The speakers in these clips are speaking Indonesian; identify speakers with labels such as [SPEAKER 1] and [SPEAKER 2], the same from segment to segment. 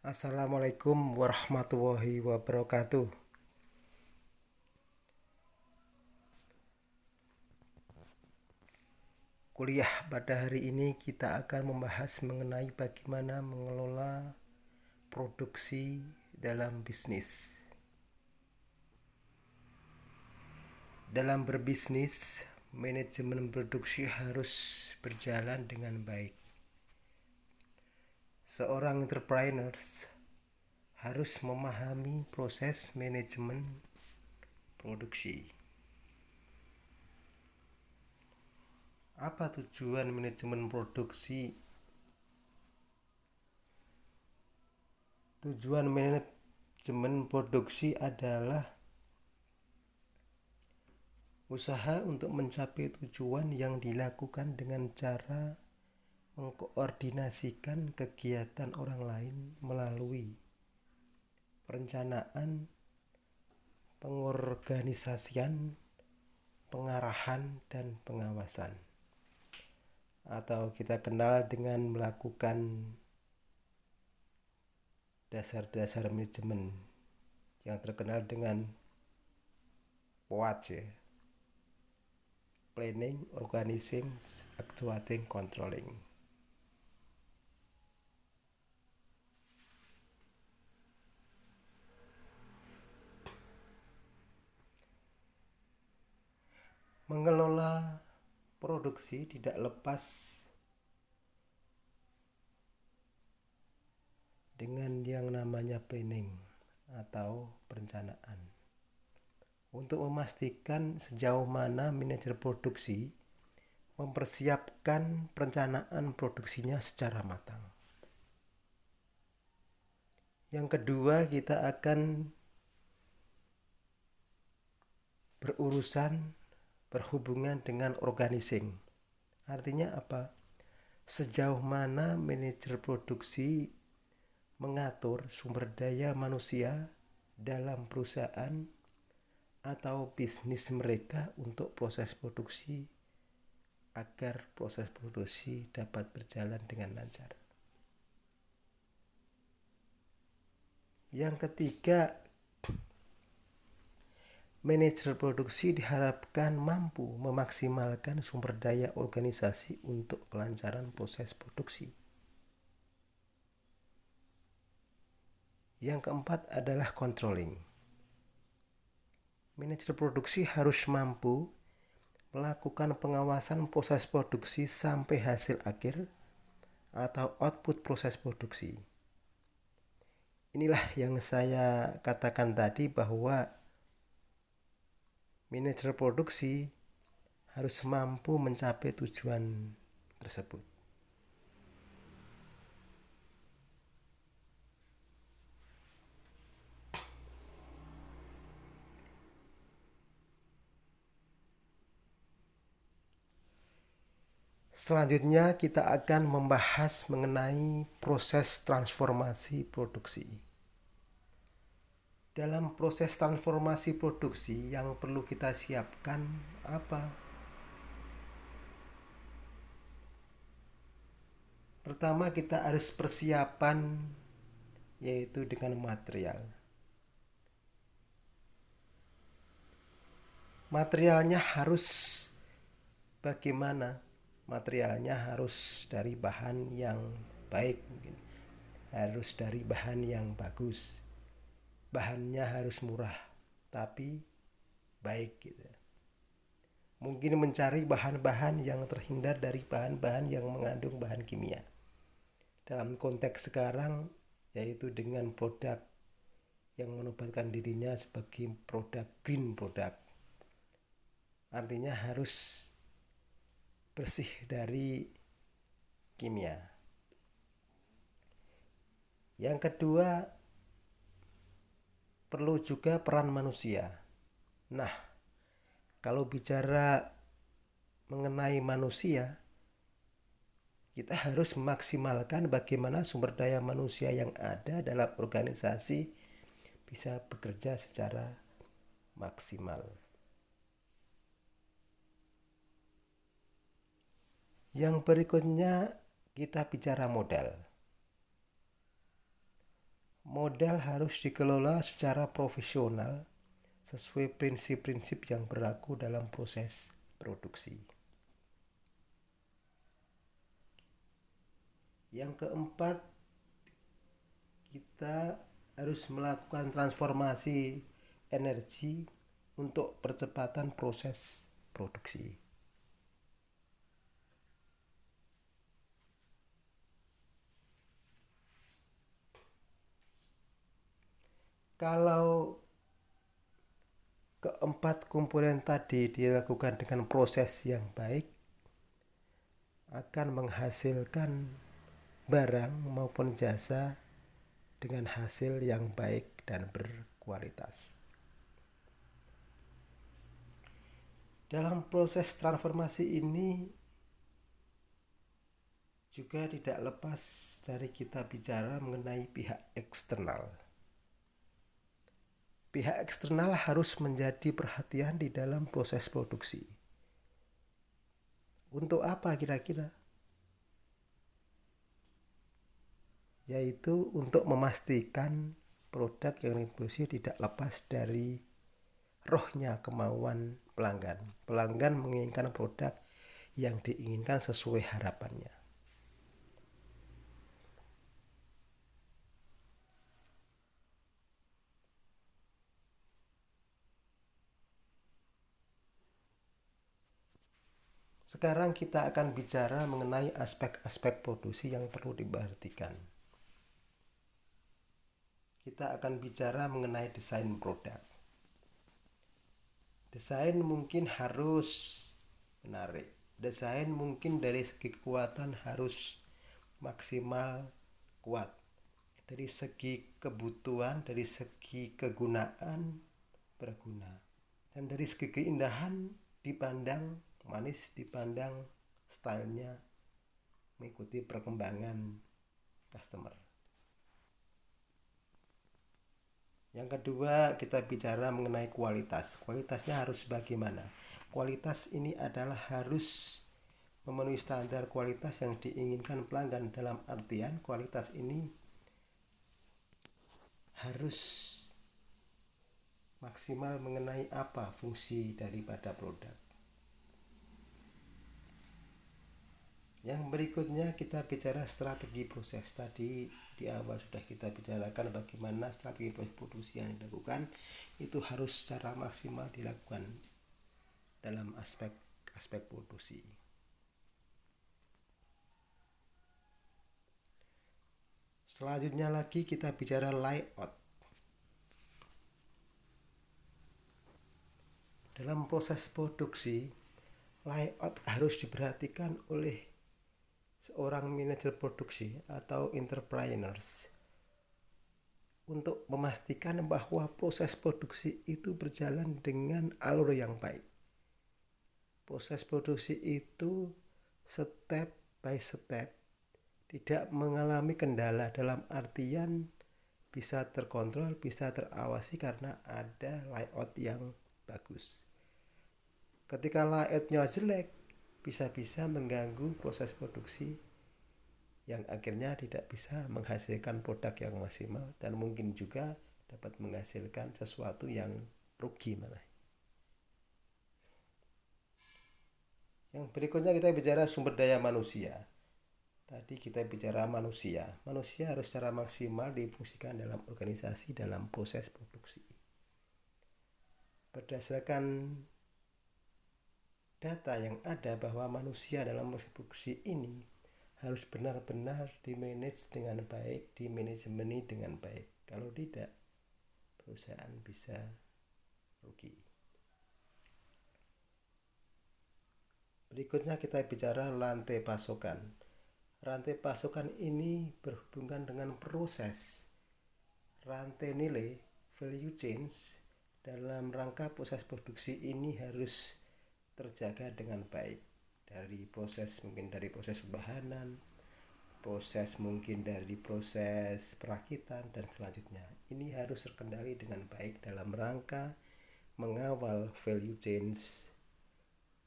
[SPEAKER 1] Assalamualaikum warahmatullahi wabarakatuh. Kuliah pada hari ini kita akan membahas mengenai bagaimana mengelola produksi dalam bisnis. Dalam berbisnis, manajemen produksi harus berjalan dengan baik. Seorang entrepreneur harus memahami proses manajemen produksi. Apa tujuan manajemen produksi? Tujuan manajemen produksi adalah usaha untuk mencapai tujuan yang dilakukan dengan cara mengkoordinasikan kegiatan orang lain melalui perencanaan, pengorganisasian, pengarahan, dan pengawasan. Atau kita kenal dengan melakukan dasar-dasar manajemen yang terkenal dengan POAT, Planning, Organizing, Actuating, Controlling. Mengelola produksi tidak lepas dengan yang namanya planning atau perencanaan. Untuk memastikan sejauh mana manajer produksi mempersiapkan perencanaan produksinya secara matang. Yang kedua, kita akan berhubungan dengan organizing. Artinya apa? Sejauh mana manajer produksi mengatur sumber daya manusia dalam perusahaan atau bisnis mereka untuk proses produksi agar proses produksi dapat berjalan dengan lancar. Yang ketiga, manajer produksi diharapkan mampu memaksimalkan sumber daya organisasi untuk kelancaran proses produksi. Yang keempat adalah controlling. Manajer produksi harus mampu melakukan pengawasan proses produksi sampai hasil akhir atau output proses produksi. Inilah yang saya katakan tadi bahwa manajer produksi harus mampu mencapai tujuan tersebut. Selanjutnya kita akan membahas mengenai proses transformasi produksi. Dalam proses transformasi produksi yang perlu kita siapkan apa? Pertama, kita harus persiapan, yaitu dengan material. Materialnya harus bagaimana? Materialnya harus dari bahan yang baik, mungkin harus dari bahan yang bagus. Bahannya harus murah tapi baik gitu. Mungkin mencari bahan-bahan yang terhindar dari bahan-bahan yang mengandung bahan kimia. Dalam konteks sekarang, yaitu dengan produk yang menobatkan dirinya sebagai produk green product. Artinya harus bersih dari kimia. Yang kedua, perlu juga peran manusia. Nah, kalau bicara mengenai manusia, kita harus memaksimalkan bagaimana sumber daya manusia yang ada dalam organisasi bisa bekerja secara maksimal. Yang berikutnya kita bicara modal. Modal harus dikelola secara profesional sesuai prinsip-prinsip yang berlaku dalam proses produksi. Yang keempat, kita harus melakukan transformasi energi untuk percepatan proses produksi. Kalau keempat komponen tadi dilakukan dengan proses yang baik, akan menghasilkan barang maupun jasa dengan hasil yang baik dan berkualitas. Dalam proses transformasi ini juga tidak lepas dari kita bicara mengenai pihak eksternal. Pihak eksternal harus menjadi perhatian di dalam proses produksi. Untuk apa kira-kira? Yaitu untuk memastikan produk yang diproduksi tidak lepas dari rohnya kemauan pelanggan. Pelanggan menginginkan produk yang diinginkan sesuai harapannya. Sekarang kita akan bicara mengenai aspek-aspek produksi yang perlu diperhatikan. Kita akan bicara mengenai desain produk. Desain mungkin harus menarik. Desain mungkin dari segi kekuatan harus maksimal kuat. Dari segi kebutuhan, dari segi kegunaan berguna. Dan dari segi keindahan dipandang manis, dipandang stylenya mengikuti perkembangan customer. Yang kedua, kita bicara mengenai kualitas. Kualitasnya harus bagaimana? Kualitas ini adalah harus memenuhi standar kualitas yang diinginkan pelanggan. Dalam artian kualitas ini harus maksimal mengenai apa fungsi daripada produk. Yang berikutnya kita bicara strategi proses. Tadi di awal sudah kita bicarakan bagaimana strategi proses produksi yang dilakukan itu harus secara maksimal dilakukan dalam aspek produksi. Selanjutnya lagi kita bicara layout. Dalam proses produksi, layout harus diperhatikan oleh seorang manajer produksi atau entrepreneurs untuk memastikan bahwa proses produksi itu berjalan dengan alur yang baik. Proses produksi itu step by step, tidak mengalami kendala dalam artian bisa terkontrol, bisa terawasi karena ada layout yang bagus. Ketika layoutnya jelek, bisa-bisa mengganggu proses produksi yang akhirnya tidak bisa menghasilkan produk yang maksimal dan mungkin juga dapat menghasilkan sesuatu yang rugi malah. Yang berikutnya kita bicara sumber daya manusia. Tadi kita bicara manusia. Manusia harus secara maksimal difungsikan dalam organisasi dalam proses produksi. Berdasarkan data yang ada bahwa manusia dalam proses produksi ini harus benar-benar dimanage dengan baik, dimanajemeni dengan baik. Kalau tidak, perusahaan bisa rugi. Berikutnya kita bicara rantai pasokan. Rantai pasokan ini berhubungan dengan proses rantai nilai value chains dalam rangka proses produksi ini harus terjaga dengan baik. Dari proses mungkin dari proses pembahanan, proses mungkin dari proses perakitan dan selanjutnya. Ini harus terkendali dengan baik dalam rangka mengawal value chains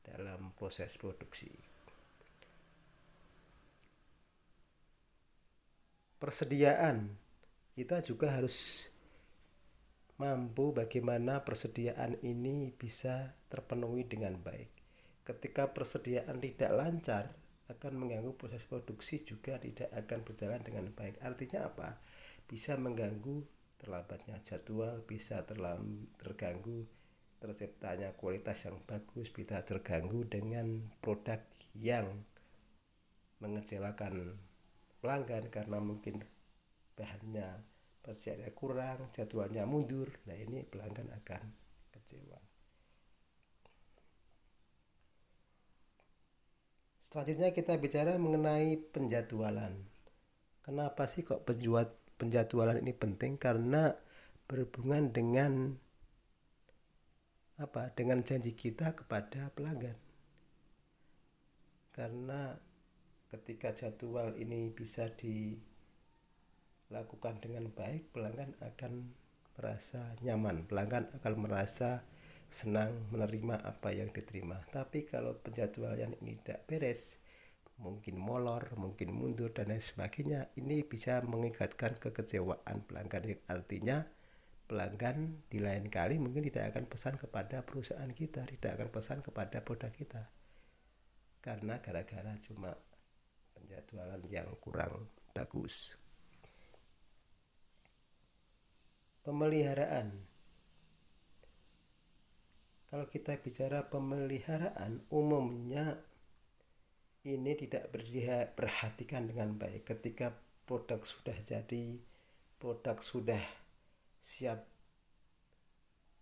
[SPEAKER 1] dalam proses produksi. Persediaan kita juga harus mampu bagaimana persediaan ini bisa terpenuhi dengan baik. Ketika persediaan tidak lancar, akan mengganggu proses produksi, juga tidak akan berjalan dengan baik. Artinya apa? Bisa mengganggu terlambatnya jadwal, bisa terganggu terciptanya kualitas yang bagus, bisa terganggu dengan produk yang mengecewakan pelanggan karena mungkin bahannya persediaannya kurang, jadwalnya mundur. Nah, ini pelanggan akan kecewa. Selanjutnya kita bicara mengenai penjadwalan. Kenapa sih kok penjadwalan ini penting? Karena berhubungan dengan apa? Dengan janji kita kepada pelanggan. Karena ketika jadwal ini bisa dilakukan dengan baik, pelanggan akan merasa nyaman, pelanggan akan merasa senang menerima apa yang diterima. Tapi kalau penjadwalan ini tidak beres, mungkin molor, mungkin mundur, dan lain sebagainya, ini bisa mengakibatkan kekecewaan pelanggan, yang artinya pelanggan di lain kali mungkin tidak akan pesan kepada perusahaan kita, tidak akan pesan kepada produk kita, karena gara-gara cuma penjadwalan yang kurang bagus. Pemeliharaan. Kalau kita bicara pemeliharaan, umumnya ini tidak diperhatikan dengan baik. Ketika produk sudah jadi, produk sudah siap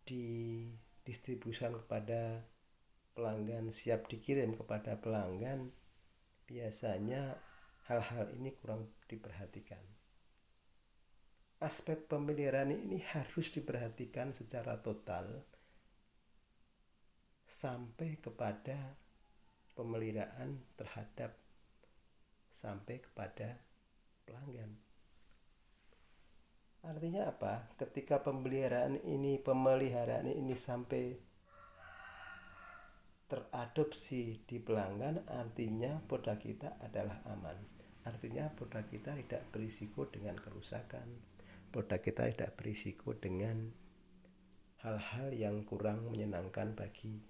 [SPEAKER 1] didistribusikan kepada pelanggan, siap dikirim kepada pelanggan, biasanya hal-hal ini kurang diperhatikan. Aspek pemeliharaan ini harus diperhatikan secara total sampai kepada pemeliharaan terhadap sampai kepada pelanggan. Artinya apa? Ketika pemeliharaan ini sampai teradopsi di pelanggan, artinya produk kita adalah aman. Artinya produk kita tidak berisiko dengan kerusakan, produk kita tidak berisiko dengan hal-hal yang kurang menyenangkan bagi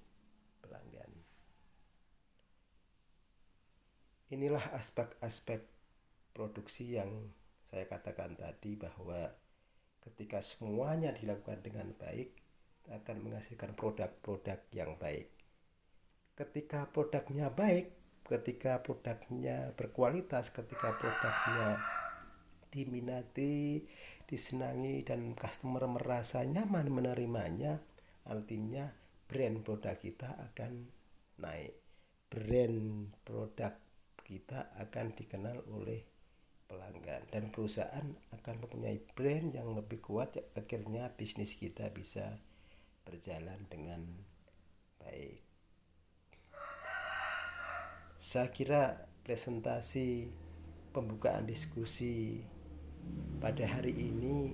[SPEAKER 1] pelanggan. Inilah aspek-aspek produksi yang saya katakan tadi, bahwa ketika semuanya dilakukan dengan baik, akan menghasilkan produk-produk yang baik. Ketika produknya baik, ketika produknya berkualitas, ketika produknya diminati, disenangi, dan customer merasa nyaman menerimanya, artinya brand produk kita akan naik. Brand produk kita akan dikenal oleh pelanggan, dan perusahaan akan mempunyai brand yang lebih kuat. Akhirnya bisnis kita bisa berjalan dengan baik. Saya kira presentasi pembukaan diskusi pada hari ini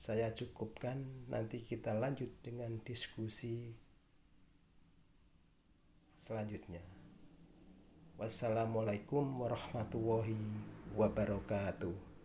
[SPEAKER 1] saya cukupkan. Nanti kita lanjut dengan diskusi selanjutnya. Wassalamualaikum warahmatullahi wabarakatuh.